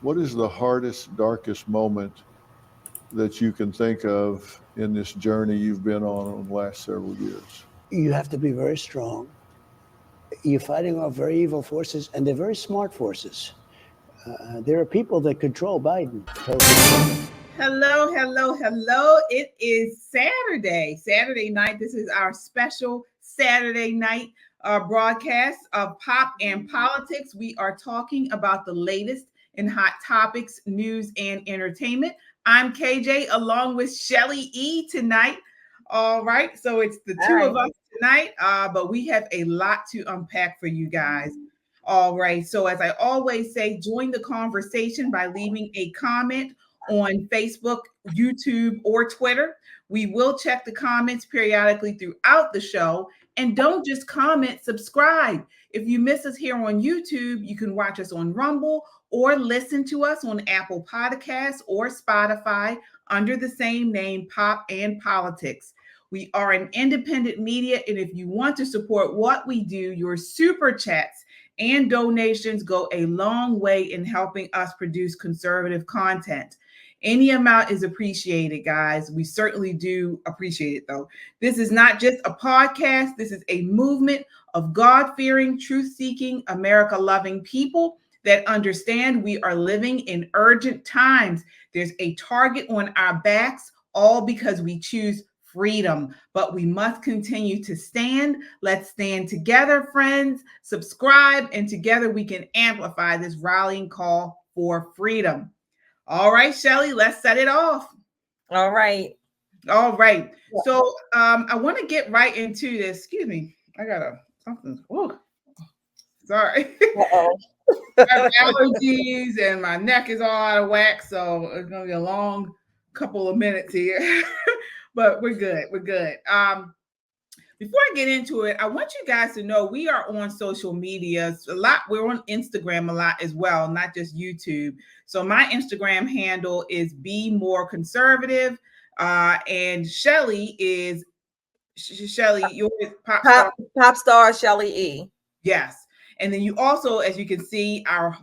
What is the hardest, darkest moment that you can think of in this journey you've been on the last several years? You have to be very strong. You're fighting off very evil forces, and they're very smart forces. There are people that control Biden. Hello, hello, hello. It is Saturday night. This is our special Saturday night broadcast of Pop and Politics. We are talking about the latest in hot topics, news, and entertainment. I'm KJ along with Shelly E tonight. All right, so it's the two of us tonight, but we have a lot to unpack for you guys. All right, so as I always say, join the conversation by leaving a comment on Facebook, YouTube, or Twitter. We will check the comments periodically throughout the show. And don't just comment, subscribe. If you miss us here on YouTube, you can watch us on Rumble or listen to us on Apple Podcasts or Spotify under the same name, Pop and Politics. We are an independent media, and if you want to support what we do, your super chats and donations go a long way in helping us produce conservative content. Any amount is appreciated, guys. We certainly do appreciate it, though. This is not just a podcast. This is a movement of God-fearing, truth-seeking, America-loving people that understand we are living in urgent times. There's a target on our backs, all because we choose freedom, but we must continue to stand. Let's stand together, friends. Subscribe, and together we can amplify this rallying call for freedom. All right, Shelly, let's set it off. All right. So I want to get right into this. Excuse me. I got something. Oh, sorry. I have allergies and my neck is all out of whack. So it's going to be a long couple of minutes here. But we're good. Before I get into it, I want you guys to know we are on social media a lot. We're on Instagram a lot as well, not just YouTube. So my Instagram handle is Be More Conservative. And Shelly is yours pop star Shelly E. Yes. And then you also, as you can see, our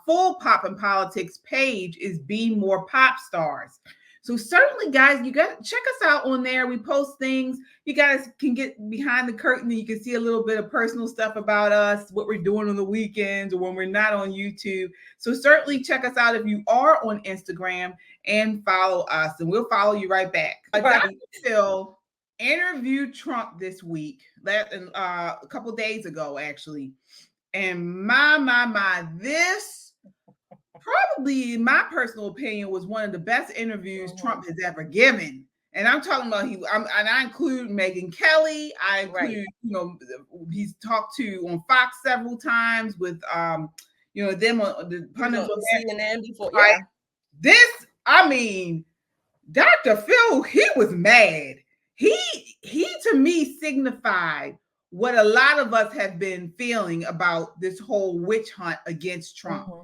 full Pop and Politics page is Be More Pop Stars. So certainly, guys, you got to check us out on there. We post things. You guys can get behind the curtain and you can see a little bit of personal stuff about us, what we're doing on the weekends or when we're not on YouTube. So certainly check us out if you are on Instagram and follow us, and we'll follow you right back. Dr. Phil interviewed Trump this week, a couple days ago, actually. And my, this probably, in my personal opinion, was one of the best interviews Trump has ever given. And I'm talking about and I include Megyn Kelly. I include, he's talked to on Fox several times with, them on the pundits on CNN before. Right? Yeah. Dr. Phil, he was mad. He to me signified what a lot of us have been feeling about this whole witch hunt against Trump. Mm-hmm.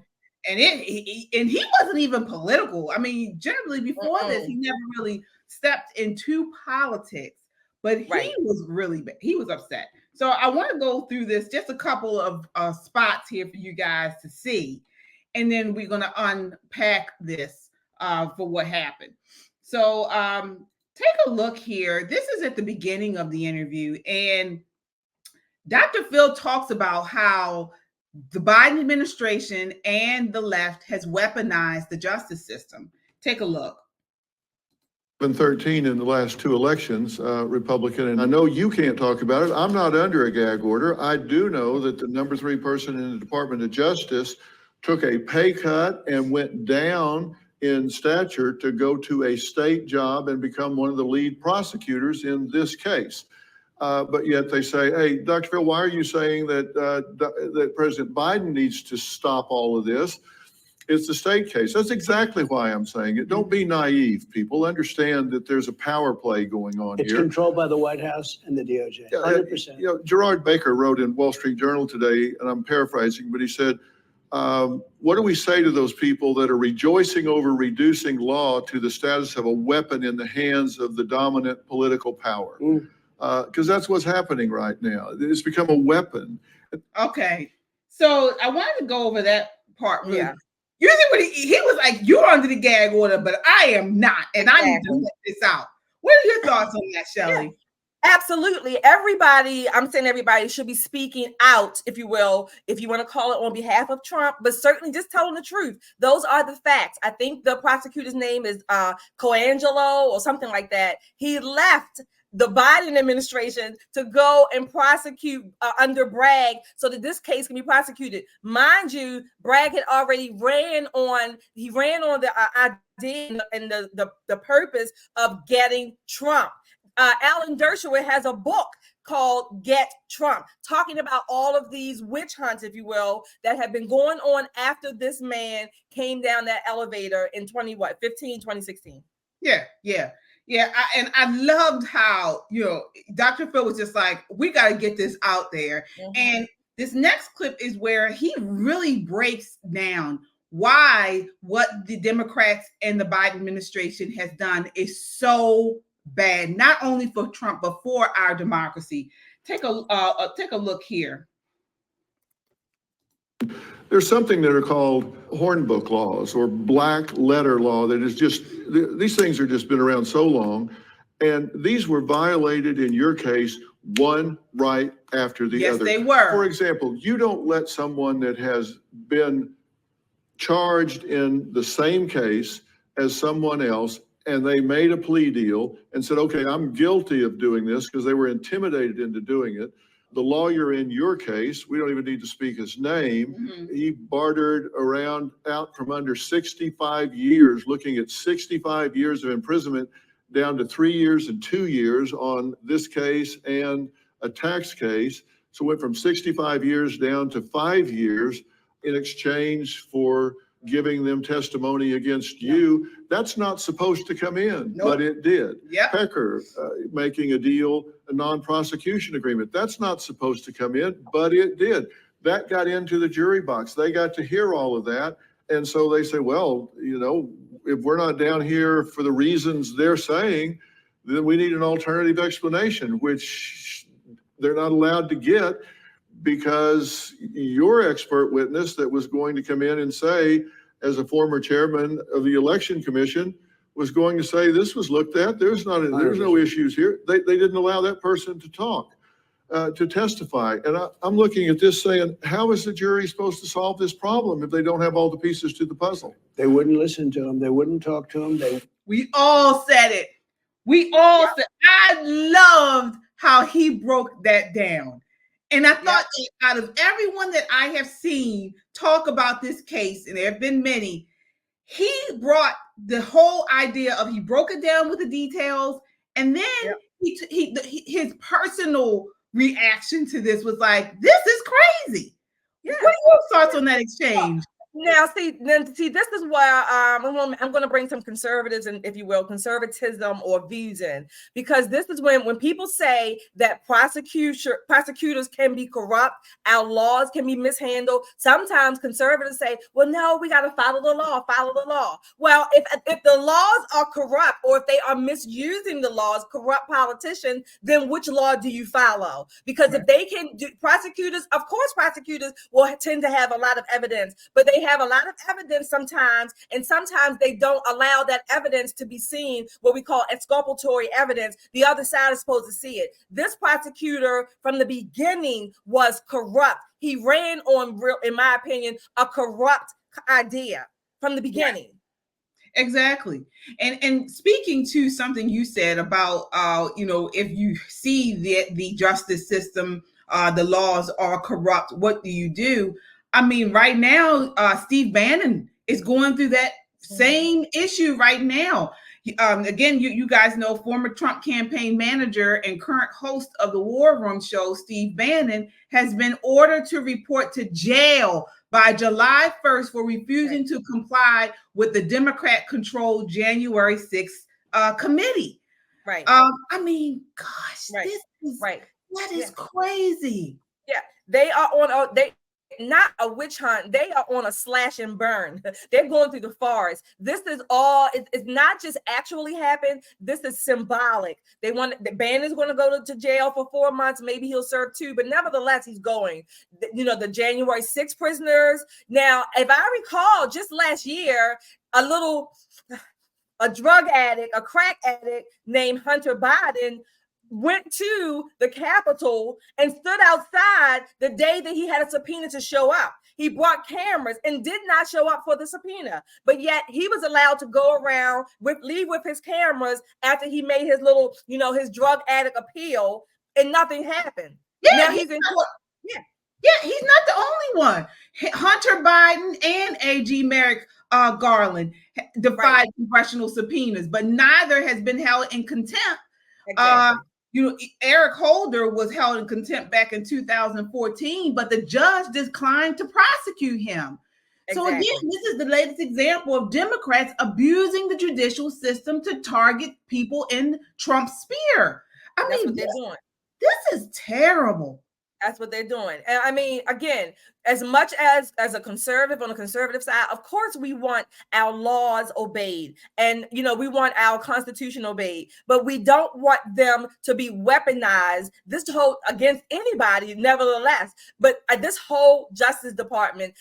And he wasn't even political. I mean, generally before this, he never really stepped into politics. But he was really bad. He was upset. So I want to go through this, just a couple of spots here for you guys to see. And then we're going to unpack this for what happened. So take a look here. This is at the beginning of the interview. And Dr. Phil talks about how the Biden administration and the left has weaponized the justice system. Take a look. 13 in the last two elections, Republican, and I know you can't talk about it. I'm not under a gag order. I do know that the number 3 person in the Department of Justice took a pay cut and went down in stature to go to a state job and become one of the lead prosecutors in this case. But yet they say, hey, Dr. Phil, why are you saying that President Biden needs to stop all of this? It's the state case. That's exactly why I'm saying it. Don't be naive, people. Understand that there's a power play going on here. It's controlled by the White House and the DOJ, 100%. Gerard Baker wrote in Wall Street Journal today, and I'm paraphrasing, but he said, what do we say to those people that are rejoicing over reducing law to the status of a weapon in the hands of the dominant political power? Because that's what's happening right now. It's become a weapon. Okay. So I wanted to go over that part. Yeah. You see what he was like, you're under the gag order, but I am not. And I need to let this out. What are your thoughts on that, Shelley? Absolutely. Everybody, I'm saying everybody should be speaking out, if you will, if you want to call it on behalf of Trump, but certainly just telling the truth. Those are the facts. I think the prosecutor's name is Coangelo or something like that. He left the Biden administration to go and prosecute under Bragg so that this case can be prosecuted. Mind you, Bragg had already ran on the idea and the purpose of getting Trump. Alan Dershowitz has a book called Get Trump, talking about all of these witch hunts, if you will, that have been going on after this man came down that elevator in 2016. Yeah. I loved how, Dr. Phil was just like, we got to get this out there. Mm-hmm. And this next clip is where he really breaks down why what the Democrats and the Biden administration has done is so bad, not only for Trump, but for our democracy. Take a look here. There's something that are called hornbook laws or black letter law that is just, these things are just been around so long. And these were violated in your case, one right after the other. Yes, they were. For example, you don't let someone that has been charged in the same case as someone else, and they made a plea deal and said, okay, I'm guilty of doing this because they were intimidated into doing it. The lawyer in your case, we don't even need to speak his name, mm-hmm. He bartered around out from under 65 years, looking at 65 years of imprisonment down to 3 years and 2 years on this case and a tax case. So went from 65 years down to 5 years in exchange for giving them testimony against you. That's not supposed to come in, but it did. Yep. Pecker making a deal, a non-prosecution agreement. That's not supposed to come in, but it did. That got into the jury box. They got to hear all of that. And so they say, well, if we're not down here for the reasons they're saying, then we need an alternative explanation, which they're not allowed to get, because your expert witness that was going to come in and say, as a former chairman of the election commission, was going to say this was looked at. There's no issues here. They didn't allow that person to talk, to testify. And I'm looking at this saying, how is the jury supposed to solve this problem if they don't have all the pieces to the puzzle? They wouldn't listen to him. They wouldn't talk to him. We all said it. We all said, I loved how he broke that down. And I thought that out of everyone that I have seen talk about this case, and there have been many, he brought the whole idea of, he broke it down with the details, and then his personal reaction to this was like, this is crazy. Yeah. What are your thoughts on that exchange? Now, see, this is where I'm going to bring some conservatives and, if you will, conservatism or views in, because this is when people say that prosecutors can be corrupt, our laws can be mishandled. Sometimes conservatives say, well, no, we got to follow the law. Well, if the laws are corrupt, or if they are misusing the laws, corrupt politicians, then which law do you follow? Because if they can do, prosecutors will tend to have a lot of evidence, but they have a lot of evidence sometimes, and sometimes they don't allow that evidence to be seen, what we call exculpatory evidence. The other side is supposed to see it. This prosecutor from the beginning was corrupt. He ran on, in my opinion, a corrupt idea from the beginning. Yeah. Exactly. And speaking to something you said about, if you see the justice system, the laws are corrupt, what do you do? I mean, right now, Steve Bannon is going through that same issue right now. Again, you guys know former Trump campaign manager and current host of the War Room show, Steve Bannon, has been ordered to report to jail by July 1st for refusing to comply with the Democrat-controlled January 6th committee. Right. I mean, gosh, this is that is crazy. Yeah, they are on. not a witch hunt. They are on a slash and burn. They're going through the forest. This is all, it's not just actually happened. This is symbolic. The Bannon is going to go to jail for 4 months. Maybe he'll serve 2, but nevertheless, he's going. The January 6 prisoners. Now, if I recall, just last year, a drug addict, a crack addict named Hunter Biden went to the Capitol and stood outside the day that he had a subpoena to show up. He brought cameras and did not show up for the subpoena, but yet he was allowed to go around leave with his cameras after he made his little, his drug addict appeal, and nothing happened. Yeah, now he's in court. Yeah, he's not the only one. Hunter Biden and AG Merrick Garland defied congressional subpoenas, but neither has been held in contempt. Exactly. Eric Holder was held in contempt back in 2014, but the judge declined to prosecute him. Exactly. So again, this is the latest example of Democrats abusing the judicial system to target people in Trump's sphere. That's what they're doing. This is terrible. That's what they're doing. And I mean, again, as much as a conservative on the conservative side, of course, we want our laws obeyed, and we want our Constitution obeyed, but we don't want them to be weaponized. This whole against anybody, nevertheless. But this whole Justice Department,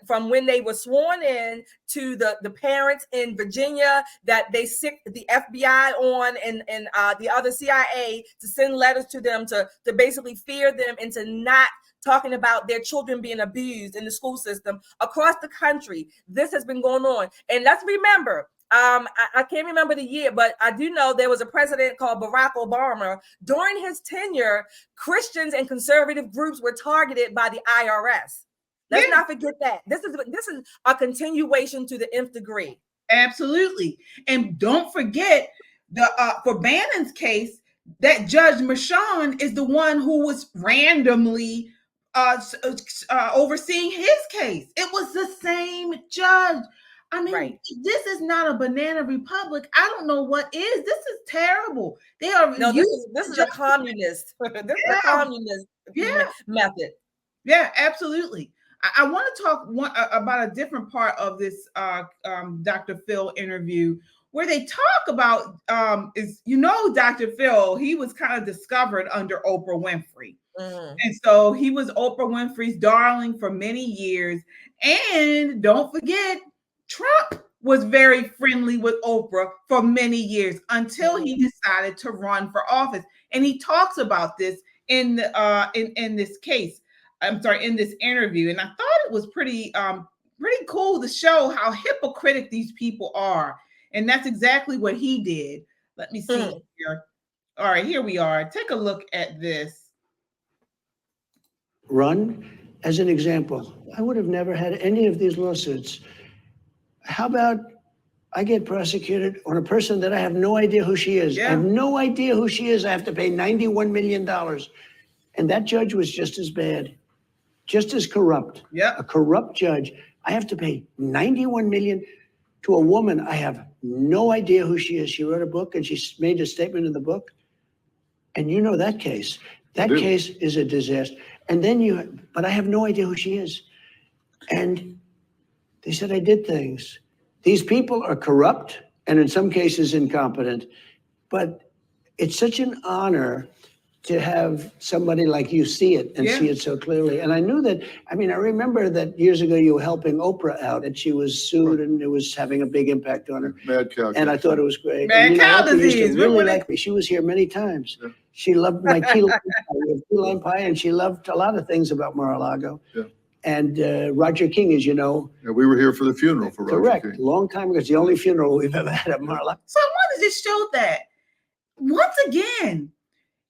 from when they were sworn in to the parents in Virginia that they sicked the FBI on and the other CIA to send letters to them to basically fear them into not talking about their children being abused in the school system across the country. This has been going on. And let's remember, I can't remember the year, but I do know there was a president called Barack Obama. During his tenure, Christians and conservative groups were targeted by the IRS. Let's not forget that. This is a continuation to the nth degree. Absolutely. And don't forget for Bannon's case, that Judge Merchan is the one who was randomly overseeing his case. It was the same judge. I mean, This is not a banana republic. I don't know what is. This is terrible. They are this is a communist. This is a communist method. Yeah, absolutely. I want to talk about a different part of this Dr. Phil interview, where they talk about Dr. Phil, he was kind of discovered under Oprah Winfrey. And so he was Oprah Winfrey's darling for many years. And don't forget, Trump was very friendly with Oprah for many years until he decided to run for office. And he talks about this in this case. I'm sorry, in this interview. And I thought it was pretty cool to show how hypocritical these people are. And that's exactly what he did. Let me see here. All right, here we are. Take a look at this. Run as an example. I would have never had any of these lawsuits. How about I get prosecuted on a person that I have no idea who she is? I have no idea who she is. I have to pay $91 million. And that judge was just as bad, just as corrupt. A corrupt judge. I have to pay $91 million to a woman. I have no idea who she is. She wrote a book and she made a statement in the book. And that case. That case is a disaster. And then but I have no idea who she is. And they said I did things. These people are corrupt and in some cases incompetent, but it's such an honor to have somebody like you see it and see it so clearly. And I knew that, I remember that years ago you were helping Oprah out and she was sued and it was having a big impact on her. Mad cow. And I thought it was great. Mad cow disease. Used to really like me. She was here many times. She loved my key lime pie and she loved a lot of things about Mar-a-Lago. And Roger King, as you know. We were here for the funeral for Roger King. Long time ago. It's the only funeral we've ever had at Mar-a-Lago. So I wanted to show that. Once again,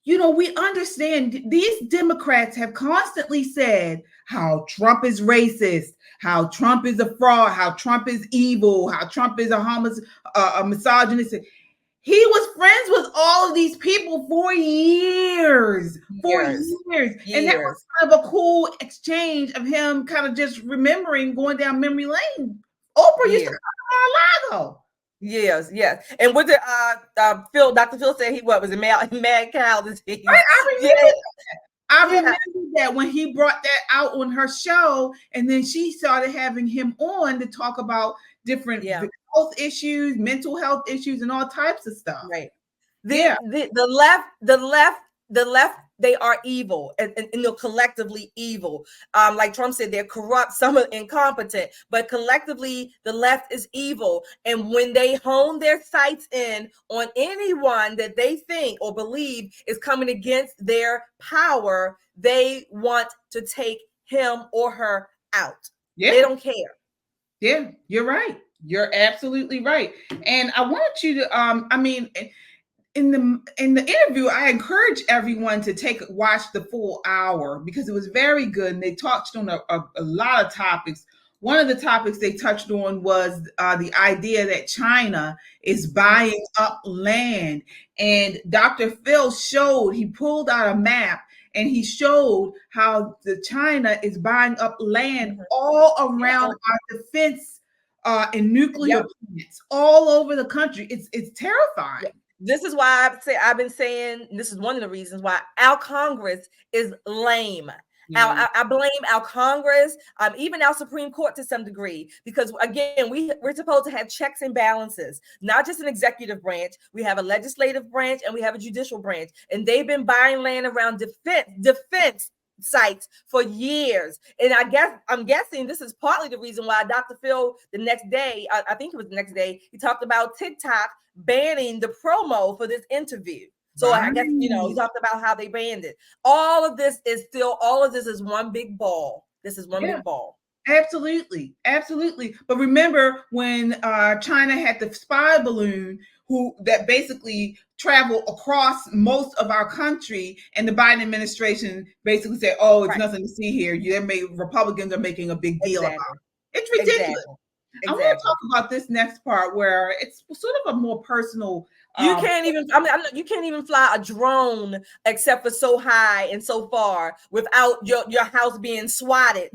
we understand these Democrats have constantly said how Trump is racist, how Trump is a fraud, how Trump is evil, how Trump is a misogynist. He was friends with all of these people for years. And that was kind of a cool exchange of him kind of just remembering going down memory lane. Oprah used to come to Mar-a-Lago. Yes. And what did Dr. Phil say? He was a mad cow disease. Right, I remember that. I remember that when he brought that out on her show, and then she started having him on to talk about different health issues, mental health issues, and all types of stuff. Right. The left, they are evil and they're collectively evil. Like Trump said, they're corrupt, some are incompetent, but collectively the left is evil. And when they hone their sights in on anyone that they think or believe is coming against their power, they want to take him or her out. Yeah. They don't care. Yeah, you're right. You're absolutely right. And I want you to, in the interview, I encourage everyone to watch the full hour because it was very good. And they touched on a lot of topics. One of the topics they touched on was the idea that China is buying up land. And Dr. Phil he pulled out a map and he showed how China is buying up land all around our defense and nuclear plants all over the country. It's terrifying. Yep. This is why I've been saying this is one of the reasons why our Congress is lame. Yeah. I blame our Congress, even our Supreme Court to some degree, because again, we're supposed to have checks and balances, not just an executive branch. We have a legislative branch and we have a judicial branch, and they've been buying land around defense sites for years. And I'm guessing this is partly the reason why Dr. Phil the next day, I think it was the next day, he talked about TikTok banning the promo for this interview. So I guess, he talked about how they banned it. All of this is one big ball. This is one big ball. Absolutely. Absolutely. But remember when China had the spy balloon that basically traveled across most of our country, and the Biden administration basically said, oh, it's nothing to see here. Republicans are making a big deal about it. It's ridiculous. Exactly. I want to talk about this next part where it's sort of a more personal. You can't even fly a drone except for so high and so far without your house being swatted,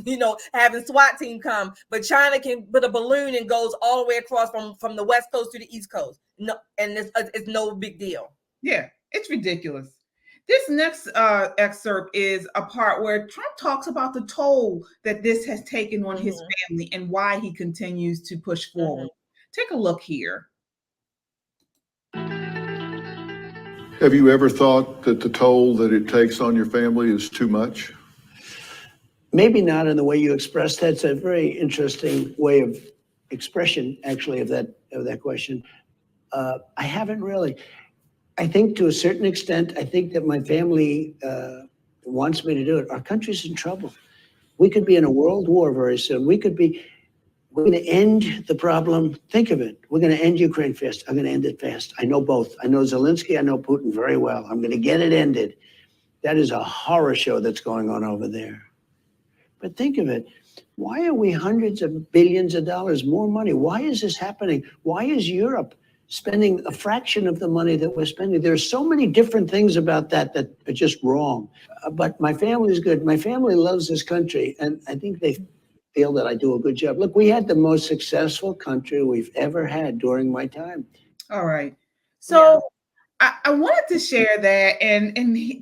having SWAT team come. But China can put a balloon and goes all the way across from the West Coast to the East Coast. No, and it's no big deal. Yeah, it's ridiculous. This next excerpt is a part where Trump talks about the toll that this has taken on his family and why he continues to push forward. Take a look here. Have you ever thought that the toll that it takes on your family is too much? Maybe not in the way you expressed that. It's a very interesting way of expression, actually, of that question. I haven't really. I think to a certain extent, I think that my family wants me to do it. Our country's in trouble. We could be in a world war very soon. We're going to end the problem. Think of it. We're going to end Ukraine fast. I'm going to end it fast. I know both. I know Zelensky. I know Putin very well. I'm going to get it ended. That is a horror show that's going on over there. But think of it. Why are we hundreds of billions of dollars more money? Why is this happening? Why is Europe spending a fraction of the money that we're spending? There's so many different things about that are just wrong. But my family is good. My family loves this country, and I think they feel that I do a good job. Look, we had the most successful country we've ever had during my time. All right. So I wanted to share that, and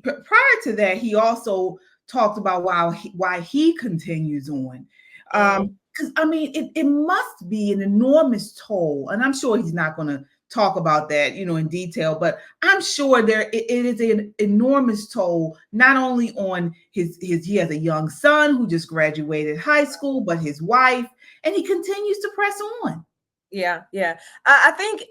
prior to that, he also talked about why he continues on. Because it must be an enormous toll, and I'm sure he's not going to talk about that, in detail, but I'm sure it is an enormous toll, not only on he has a young son who just graduated high school, but his wife, and he continues to press on. Yeah. I think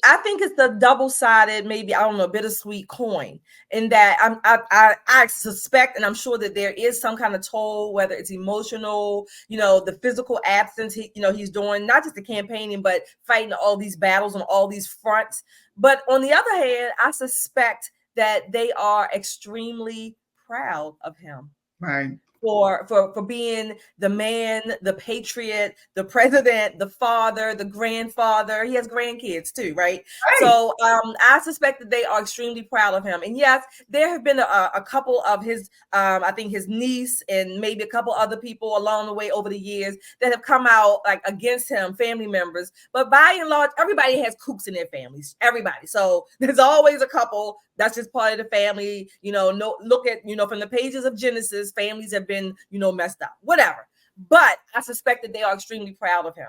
it's the double-sided, maybe, I don't know, bittersweet coin, in that I suspect, and I'm sure that there is some kind of toll, whether it's emotional, the physical absence he's doing, not just the campaigning, but fighting all these battles on all these fronts. But on the other hand, I suspect that they are extremely proud of him. Right. for being the man, the patriot, the president, the father, the grandfather. He has grandkids too, right? So I suspect that they are extremely proud of him. And yes, there have been a couple of his, I think his niece and maybe a couple other people along the way over the years that have come out like against him, family members. But by and large, everybody has kooks in their families. Everybody. So there's always a couple that's just part of the family. Look at, from the pages of Genesis, families have been, messed up, whatever. But I suspect that they are extremely proud of him.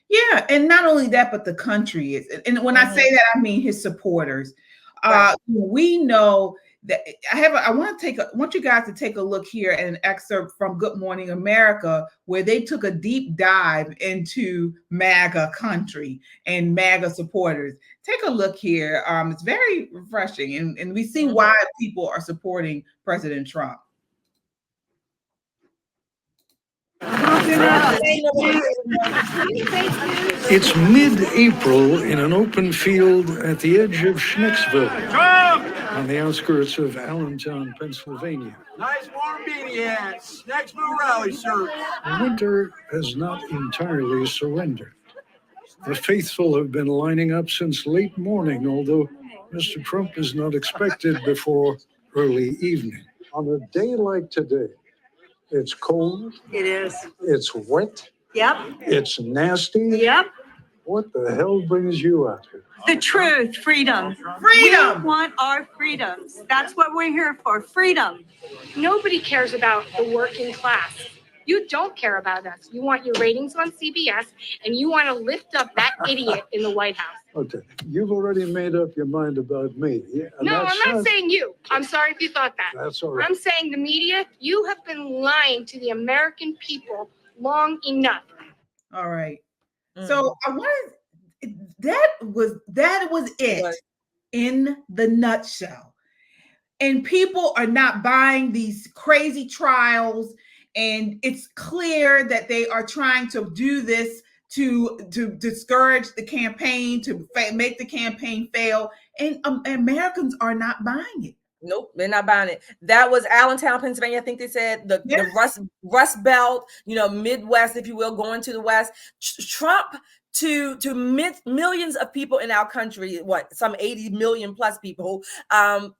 Yeah, and not only that, but the country is. And when I say that, I mean his supporters. Right. We know that I want you guys to take a look here at an excerpt from Good Morning America, where they took a deep dive into MAGA country and MAGA supporters. Take a look here. It's very refreshing, and we see why people are supporting President Trump. It's mid-April in an open field at the edge of Schnicksville, on the outskirts of Allentown, Pennsylvania. Nice warm beanie hats. Schnicksville rally shirt. Winter has not entirely surrendered. The faithful have been lining up since late morning, although Mr. Trump is not expected before early evening. On a day like today, it's cold. It is. It's wet. Yep. It's nasty. Yep. What the hell brings you out here? The truth, freedom. Freedom. We want our freedoms. That's what we're here for, freedom. Nobody cares about the working class. You don't care about us. You want your ratings on CBS, and you want to lift up that idiot in the White House. Okay, you've already made up your mind about me. No, I'm not saying you. I'm sorry if you thought that. That's all right. I'm saying the media, you have been lying to the American people long enough. All right. So I wanted that was it in the nutshell. And people are not buying these crazy trials, and it's clear that they are trying to do this to discourage the campaign, to make the campaign fail, and Americans are not buying it. Nope, they're not buying it. That was Allentown, Pennsylvania. I think they said the Rust Belt, Midwest, if you will, going to the West. Trump to millions of people in our country, some 80 million plus people. Trump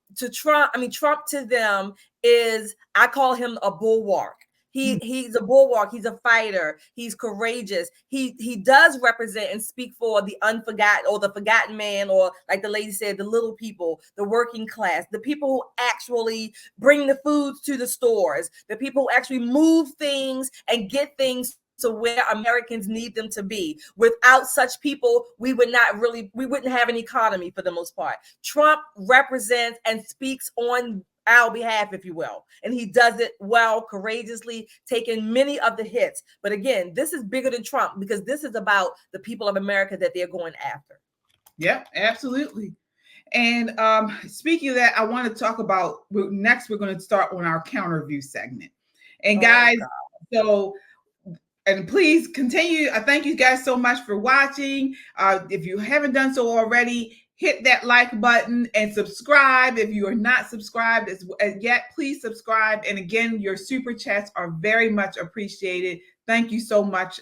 to them is, I call him a bulwark. He's a bulwark. He's a fighter. He's courageous. He does represent and speak for the unforgotten, or the forgotten man, or like the lady said, the little people, the working class, the people who actually bring the foods to the stores, the people who actually move things and get things to where Americans need them to be. Without such people, we wouldn't have an economy for the most part. Trump represents and speaks on our behalf, if you will. And he does it well, courageously, taking many of the hits. But again, this is bigger than Trump, because this is about the people of America that they're going after. Yeah, absolutely. And speaking of that, I want to talk about, next we're going to start on our counter view segment. And guys, and please continue. I thank you guys so much for watching. If you haven't done so already, hit that like button and subscribe. If you are not subscribed as yet, please subscribe. And again, your super chats are very much appreciated. Thank you so much.